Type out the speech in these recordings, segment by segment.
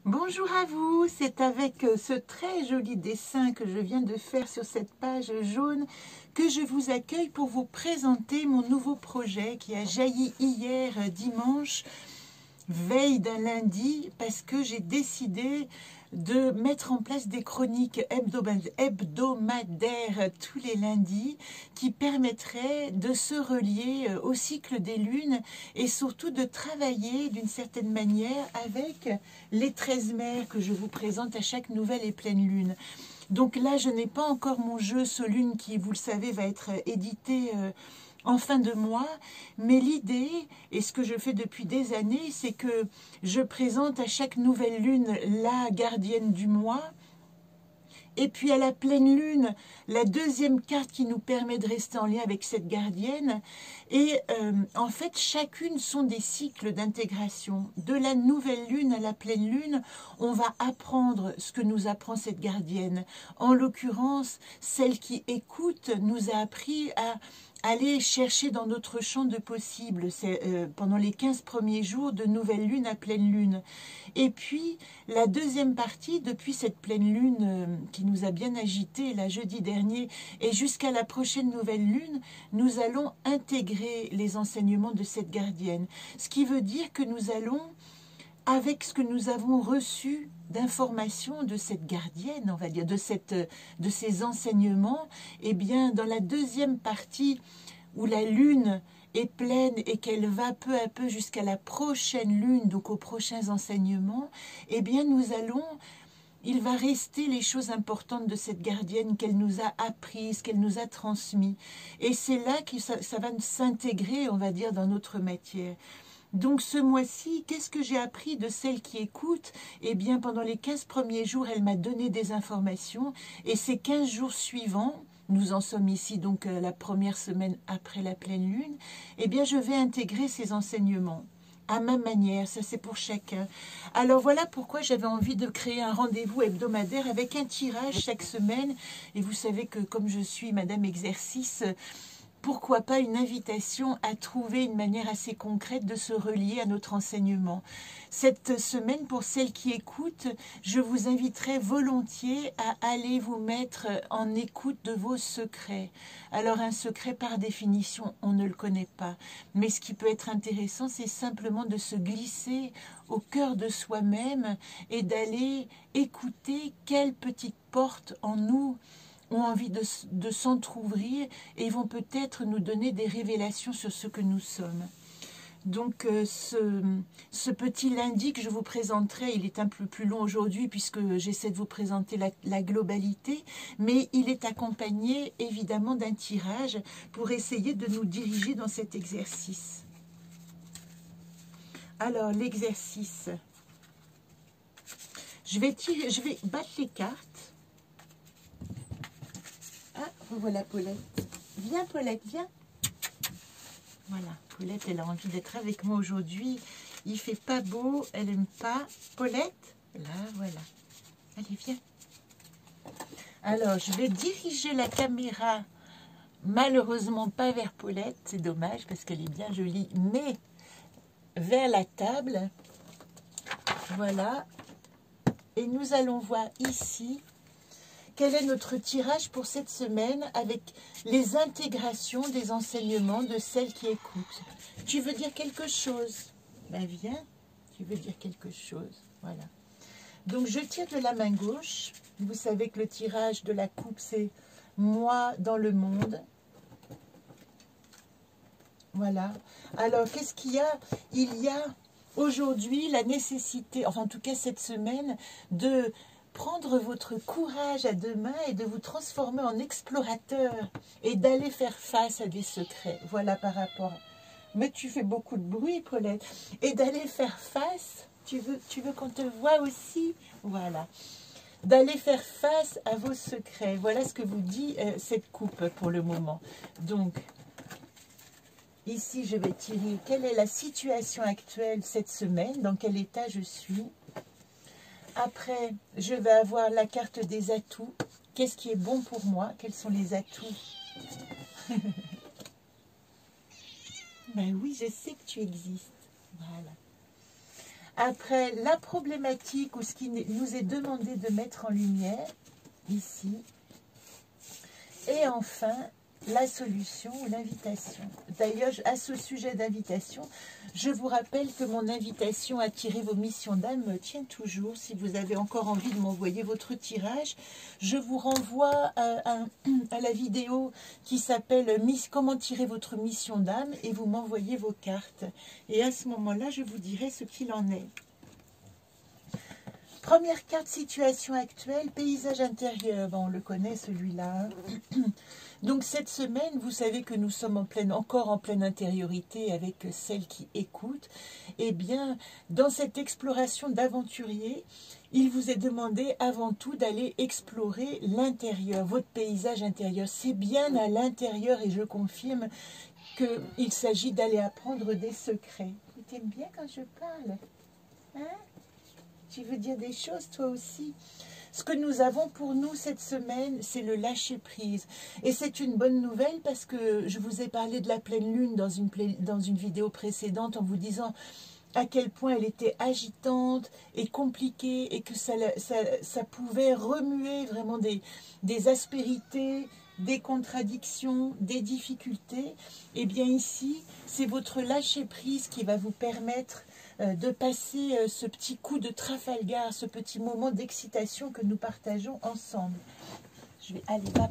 Bonjour à vous, c'est avec ce très joli dessin que je viens de faire sur cette page jaune que je vous accueille pour vous présenter mon nouveau projet qui a jailli hier dimanche, veille d'un lundi, parce que j'ai décidé de mettre en place des chroniques hebdomadaires tous les lundis qui permettraient de se relier au cycle des lunes et surtout de travailler d'une certaine manière avec les 13 mers que je vous présente à chaque nouvelle et pleine lune. Donc là, je n'ai pas encore mon jeu Solune qui, vous le savez, va être édité en fin de mois, mais l'idée, et ce que je fais depuis des années, c'est que je présente à chaque nouvelle lune la gardienne du mois, et puis à la pleine lune, la deuxième carte qui nous permet de rester en lien avec cette gardienne. Et en fait, chacune sont des cycles d'intégration. De la nouvelle lune à la pleine lune, on va apprendre ce que nous apprend cette gardienne. En l'occurrence, celle qui écoute nous a appris à aller chercher dans notre champ de possibles pendant les 15 premiers jours de nouvelle lune à pleine lune. Et puis, la deuxième partie, depuis cette pleine lune qui nous a bien agité la jeudi dernier et jusqu'à la prochaine nouvelle lune, nous allons intégrer les enseignements de cette gardienne. Ce qui veut dire que nous allons, avec ce que nous avons reçu d'informations de cette gardienne, on va dire, de ces enseignements, eh bien, dans la deuxième partie où la lune est pleine et qu'elle va peu à peu jusqu'à la prochaine lune, donc aux prochains enseignements, eh bien, il va rester les choses importantes de cette gardienne qu'elle nous a apprises, qu'elle nous a transmises. Et c'est là que ça va s'intégrer, on va dire, dans notre matière. Donc ce mois-ci, qu'est-ce que j'ai appris de celle qui écoute? Eh bien, pendant les 15 premiers jours, elle m'a donné des informations. Et ces 15 jours suivants, nous en sommes ici donc la première semaine après la pleine lune, eh bien, je vais intégrer ces enseignements. À ma manière, ça c'est pour chacun. Alors voilà pourquoi j'avais envie de créer un rendez-vous hebdomadaire avec un tirage chaque semaine. Et vous savez que comme je suis Madame Exercice, pourquoi pas une invitation à trouver une manière assez concrète de se relier à notre enseignement. Cette semaine, pour celles qui écoutent, je vous inviterai volontiers à aller vous mettre en écoute de vos secrets. Alors un secret, par définition, on ne le connaît pas. Mais ce qui peut être intéressant, c'est simplement de se glisser au cœur de soi-même et d'aller écouter quelle petite porte en nous ont envie de s'entrouvrir et vont peut-être nous donner des révélations sur ce que nous sommes. Donc ce petit lundi que je vous présenterai, il est un peu plus long aujourd'hui puisque j'essaie de vous présenter la globalité, mais il est accompagné évidemment d'un tirage pour essayer de nous diriger dans cet exercice. Alors l'exercice, je vais battre les cartes. Ah, revoilà Paulette. Viens Paulette, viens. Voilà, Paulette, elle a envie d'être avec moi aujourd'hui. Il fait pas beau, elle aime pas. Paulette, là, voilà. Allez, viens. Alors, je vais diriger la caméra, malheureusement pas vers Paulette, c'est dommage parce qu'elle est bien jolie, mais vers la table. Voilà. Et nous allons voir ici quel est notre tirage pour cette semaine avec les intégrations des enseignements de celles qui écoutent. Tu veux dire quelque chose? Ben viens, tu veux dire quelque chose. Voilà. Donc je tire de la main gauche. Vous savez que le tirage de la coupe, c'est moi dans le monde. Voilà. Alors, qu'est-ce qu'il y a? Il y a aujourd'hui la nécessité, enfin en tout cas cette semaine, de prendre votre courage à deux mains et de vous transformer en explorateur et d'aller faire face à des secrets. Voilà par rapport. Mais tu fais beaucoup de bruit, Paulette. Et d'aller faire face, tu veux qu'on te voie aussi? Voilà. D'aller faire face à vos secrets. Voilà ce que vous dit cette coupe pour le moment. Donc, ici, je vais tirer quelle est la situation actuelle cette semaine, dans quel état je suis. Après, je vais avoir la carte des atouts. Qu'est-ce qui est bon pour moi? Quels sont les atouts? Ben oui, je sais que tu existes. Voilà. Après, la problématique ou ce qui nous est demandé de mettre en lumière, ici. Et enfin, la solution ou l'invitation. D'ailleurs, à ce sujet d'invitation, je vous rappelle que mon invitation à tirer vos missions d'âme me tient toujours. Si vous avez encore envie de m'envoyer votre tirage, je vous renvoie à la vidéo qui s'appelle « Comment tirer votre mission d'âme » et vous m'envoyez vos cartes. Et à ce moment-là, je vous dirai ce qu'il en est. Première carte, situation actuelle, paysage intérieur. Bon, on le connaît celui-là. Donc cette semaine, vous savez que nous sommes encore en pleine intériorité avec celle qui écoute. Eh bien, dans cette exploration d'aventurier, il vous est demandé avant tout d'aller explorer l'intérieur, votre paysage intérieur. C'est bien à l'intérieur et je confirme qu'il s'agit d'aller apprendre des secrets. Tu aimes bien quand je parle, hein? Tu veux dire des choses, toi aussi? Ce que nous avons pour nous cette semaine, c'est le lâcher-prise. Et c'est une bonne nouvelle parce que je vous ai parlé de la pleine lune dans une vidéo précédente en vous disant à quel point elle était agitante et compliquée et que ça pouvait remuer vraiment des aspérités, des contradictions, des difficultés. Et bien ici, c'est votre lâcher-prise qui va vous permettre de passer ce petit coup de Trafalgar, ce petit moment d'excitation que nous partageons ensemble. Je vais aller là.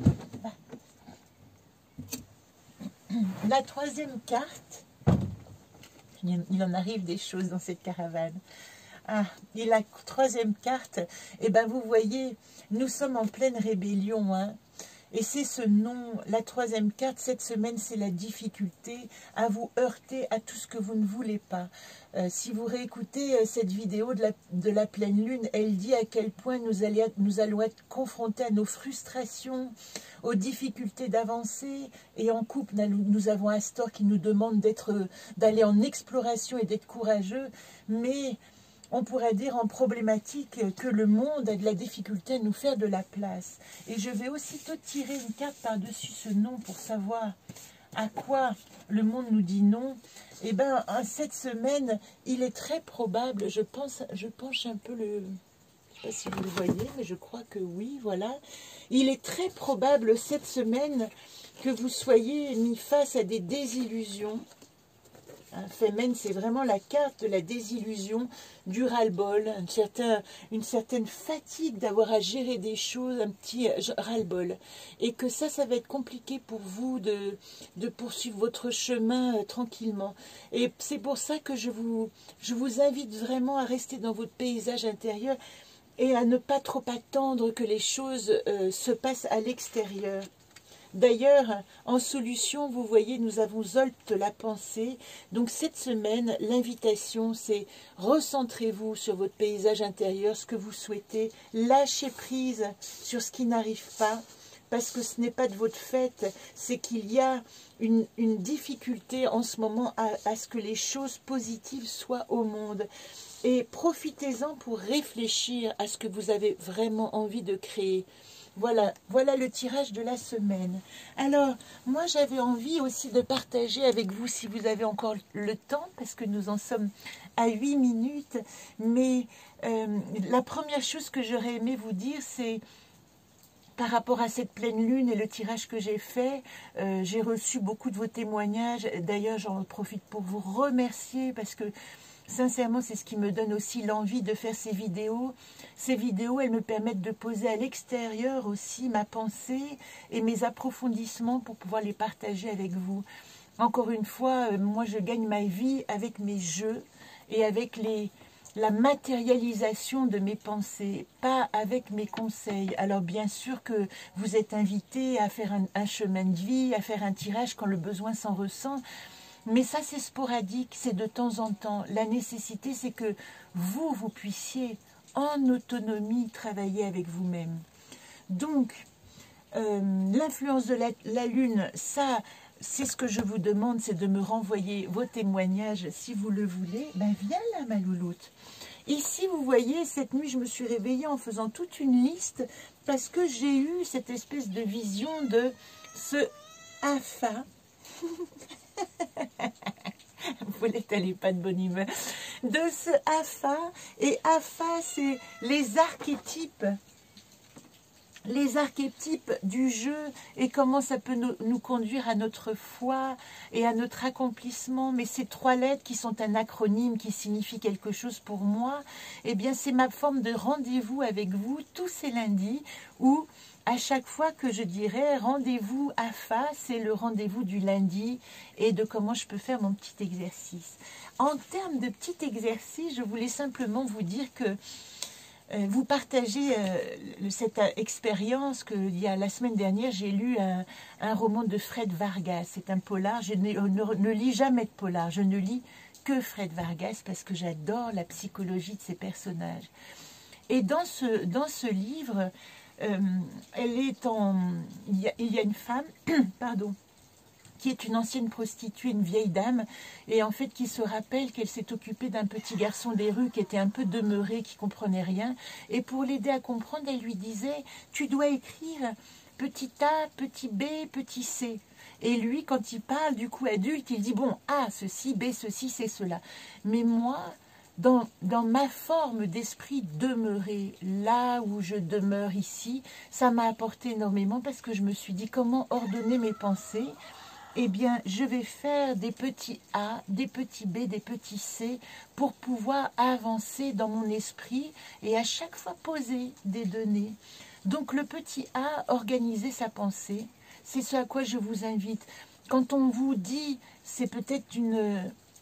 La troisième carte, il en arrive des choses dans cette caravane. Ah, et la troisième carte, eh ben vous voyez, nous sommes en pleine rébellion, hein. Et c'est ce nom, la troisième carte, cette semaine, c'est la difficulté à vous heurter à tout ce que vous ne voulez pas. Si vous réécoutez cette vidéo de la pleine lune, elle dit à quel point nous allons être confrontés à nos frustrations, aux difficultés d'avancer. Et en couple, nous avons Astor qui nous demande d'aller en exploration et d'être courageux. Mais on pourrait dire en problématique que le monde a de la difficulté à nous faire de la place. Et je vais aussitôt tirer une carte par-dessus ce nom pour savoir à quoi le monde nous dit non. Eh bien, cette semaine, il est très probable, je penche un peu le... Je ne sais pas si vous le voyez, mais je crois que oui, voilà. Il est très probable cette semaine que vous soyez mis face à des désillusions. Femen, c'est vraiment la carte de la désillusion, du ras-le-bol, une certaine fatigue d'avoir à gérer des choses, un petit ras-le-bol. Et que ça va être compliqué pour vous de poursuivre votre chemin tranquillement. Et c'est pour ça que je vous invite vraiment à rester dans votre paysage intérieur et à ne pas trop attendre que les choses se passent à l'extérieur. D'ailleurs, en solution, vous voyez, nous avons Zolte la pensée. Donc cette semaine, l'invitation, c'est recentrez-vous sur votre paysage intérieur, ce que vous souhaitez, lâchez prise sur ce qui n'arrive pas, parce que ce n'est pas de votre fait, c'est qu'il y a une difficulté en ce moment à ce que les choses positives soient au monde. Et profitez-en pour réfléchir à ce que vous avez vraiment envie de créer. Voilà le tirage de la semaine. Alors, moi j'avais envie aussi de partager avec vous, si vous avez encore le temps, parce que nous en sommes à 8 minutes, mais la première chose que j'aurais aimé vous dire, c'est par rapport à cette pleine lune et le tirage que j'ai fait, j'ai reçu beaucoup de vos témoignages. D'ailleurs, j'en profite pour vous remercier, parce que sincèrement, c'est ce qui me donne aussi l'envie de faire ces vidéos. Ces vidéos, elles me permettent de poser à l'extérieur aussi ma pensée et mes approfondissements pour pouvoir les partager avec vous. Encore une fois, moi, je gagne ma vie avec mes jeux et avec la matérialisation de mes pensées, pas avec mes conseils. Alors, bien sûr que vous êtes invités à faire un chemin de vie, à faire un tirage quand le besoin s'en ressent. Mais ça, c'est sporadique, c'est de temps en temps. La nécessité, c'est que vous puissiez, en autonomie, travailler avec vous-même. Donc, l'influence de la Lune, ça, c'est ce que je vous demande, c'est de me renvoyer vos témoignages, si vous le voulez. Ben, viens là, ma louloute. Ici, vous voyez, cette nuit, je me suis réveillée en faisant toute une liste, parce que j'ai eu cette espèce de vision de ce AFA. Vous n'êtes pas de bonne humeur. de ce AFA. Et AFA, c'est les archétypes. Les archétypes du jeu et comment ça peut nous conduire à notre foi et à notre accomplissement. Mais ces 3 lettres qui sont un acronyme qui signifie quelque chose pour moi, eh bien c'est ma forme de rendez-vous avec vous tous ces lundis où à chaque fois que je dirais rendez-vous AFA, c'est le rendez-vous du lundi et de comment je peux faire mon petit exercice. En termes de petit exercice, je voulais simplement vous dire que vous partagez cette expérience qu'il y a la semaine dernière, j'ai lu un roman de Fred Vargas. C'est un polar, je ne lis jamais de polar, je ne lis que Fred Vargas parce que j'adore la psychologie de ses personnages. Et dans ce livre, il y a une femme, pardon, qui est une ancienne prostituée, une vieille dame, et en fait qui se rappelle qu'elle s'est occupée d'un petit garçon des rues qui était un peu demeuré, qui comprenait rien, et pour l'aider à comprendre, elle lui disait « tu dois écrire petit A, petit B, petit C ». Et lui, quand il parle, du coup adulte, il dit « bon, A, ceci, B, ceci, c'est cela ». Mais moi, dans ma forme d'esprit demeuré, là où je demeure ici, ça m'a apporté énormément parce que je me suis dit comment ordonner mes pensées. Eh bien, je vais faire des petits A, des petits B, des petits C pour pouvoir avancer dans mon esprit et à chaque fois poser des données. Donc, le petit A, organiser sa pensée, c'est ce à quoi je vous invite. Quand on vous dit, c'est peut-être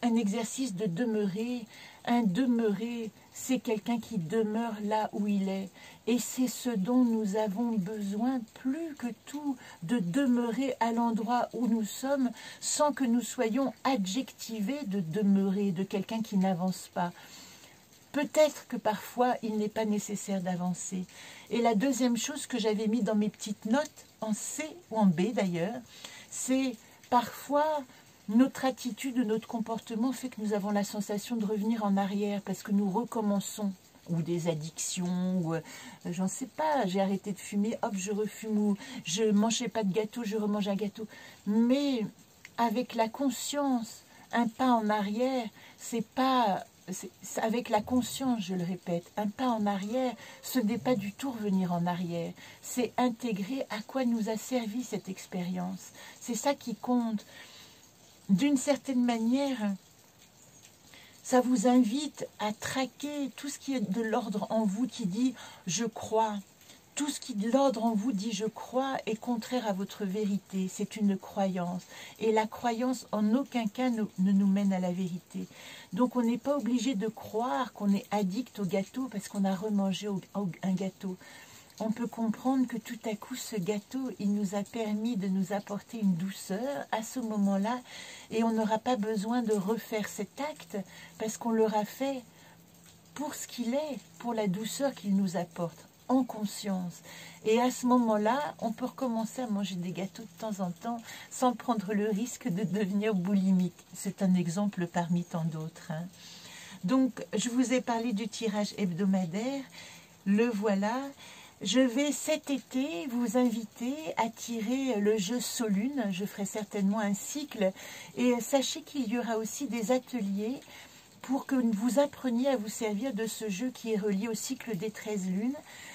un exercice de demeurer. Un demeuré, c'est quelqu'un qui demeure là où il est. Et c'est ce dont nous avons besoin plus que tout, de demeurer à l'endroit où nous sommes sans que nous soyons adjectivés de demeurer, de quelqu'un qui n'avance pas. Peut-être que parfois, il n'est pas nécessaire d'avancer. Et la deuxième chose que j'avais mis dans mes petites notes, en C ou en B d'ailleurs, c'est parfois notre attitude, notre comportement fait que nous avons la sensation de revenir en arrière parce que nous recommençons. Ou des addictions, ou j'en sais pas, j'ai arrêté de fumer, hop, je refume, ou je mangeais pas de gâteau, je remange un gâteau. Mais avec la conscience, un pas en arrière, c'est pas... avec la conscience, je le répète, un pas en arrière, ce n'est pas du tout revenir en arrière. C'est intégrer à quoi nous a servi cette expérience. C'est ça qui compte. D'une certaine manière, ça vous invite à traquer tout ce qui est de l'ordre en vous qui dit « je crois ». Tout ce qui de l'ordre en vous dit « je crois » est contraire à votre vérité. C'est une croyance. Et la croyance, en aucun cas, ne nous mène à la vérité. Donc, on n'est pas obligé de croire qu'on est addict au gâteau parce qu'on a remangé un gâteau. On peut comprendre que tout à coup, ce gâteau, il nous a permis de nous apporter une douceur à ce moment-là et on n'aura pas besoin de refaire cet acte parce qu'on l'aura fait pour ce qu'il est, pour la douceur qu'il nous apporte, en conscience. Et à ce moment-là, on peut recommencer à manger des gâteaux de temps en temps sans prendre le risque de devenir boulimique. C'est un exemple parmi tant d'autres. Hein. Donc, je vous ai parlé du tirage hebdomadaire. Le voilà. Je vais cet été vous inviter à tirer le jeu Solune. Je ferai certainement un cycle. Et sachez qu'il y aura aussi des ateliers pour que vous appreniez à vous servir de ce jeu qui est relié au cycle des 13 lunes.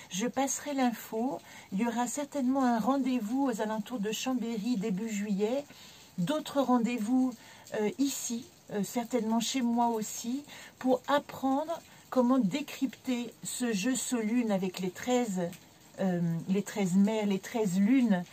Je passerai l'info. Il y aura certainement un rendez-vous aux alentours de Chambéry début juillet. D'autres rendez-vous ici, certainement chez moi aussi, pour apprendre comment décrypter ce jeu Solune avec les 13 mers, les 13 lunes.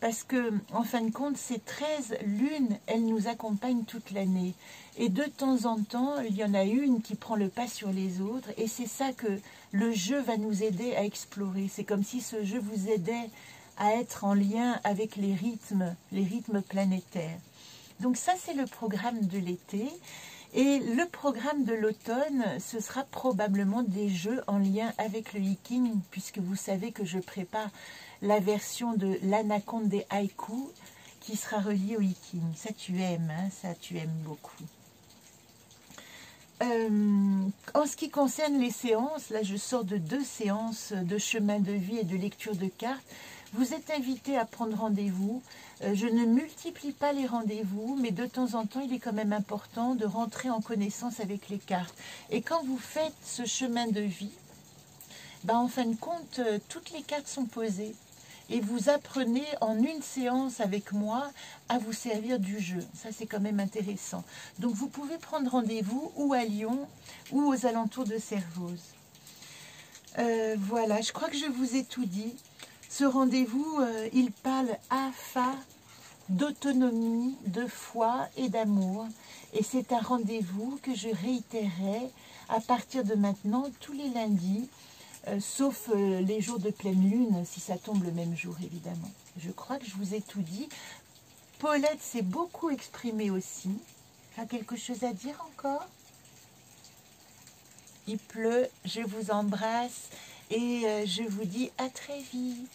Parce que, en fin de compte, ces 13 lunes, elles nous accompagnent toute l'année. Et de temps en temps, il y en a une qui prend le pas sur les autres. Et c'est ça que le jeu va nous aider à explorer. C'est comme si ce jeu vous aidait à être en lien avec les rythmes planétaires. Donc ça, c'est le programme de l'été. Et le programme de l'automne, ce sera probablement des jeux en lien avec le hiking, puisque vous savez que je prépare la version de l'Anaconde des haïkus qui sera reliée au hiking. Ça, tu aimes, hein, ça, tu aimes beaucoup. En ce qui concerne les séances, là, je sors de 2 séances de chemin de vie et de lecture de cartes. Vous êtes invité à prendre rendez-vous. Je ne multiplie pas les rendez-vous, mais de temps en temps, il est quand même important de rentrer en connaissance avec les cartes. Et quand vous faites ce chemin de vie, ben, en fin de compte, toutes les cartes sont posées. Et vous apprenez en une séance avec moi à vous servir du jeu. Ça, c'est quand même intéressant. Donc, vous pouvez prendre rendez-vous ou à Lyon ou aux alentours de Servoz. Voilà, je crois que je vous ai tout dit. Ce rendez-vous, il parle d'autonomie, de foi et d'amour. Et c'est un rendez-vous que je réitérerai à partir de maintenant tous les lundis, sauf les jours de pleine lune, si ça tombe le même jour, évidemment. Je crois que je vous ai tout dit. Paulette s'est beaucoup exprimée aussi. Tu as quelque chose à dire encore? Il pleut, je vous embrasse et je vous dis à très vite.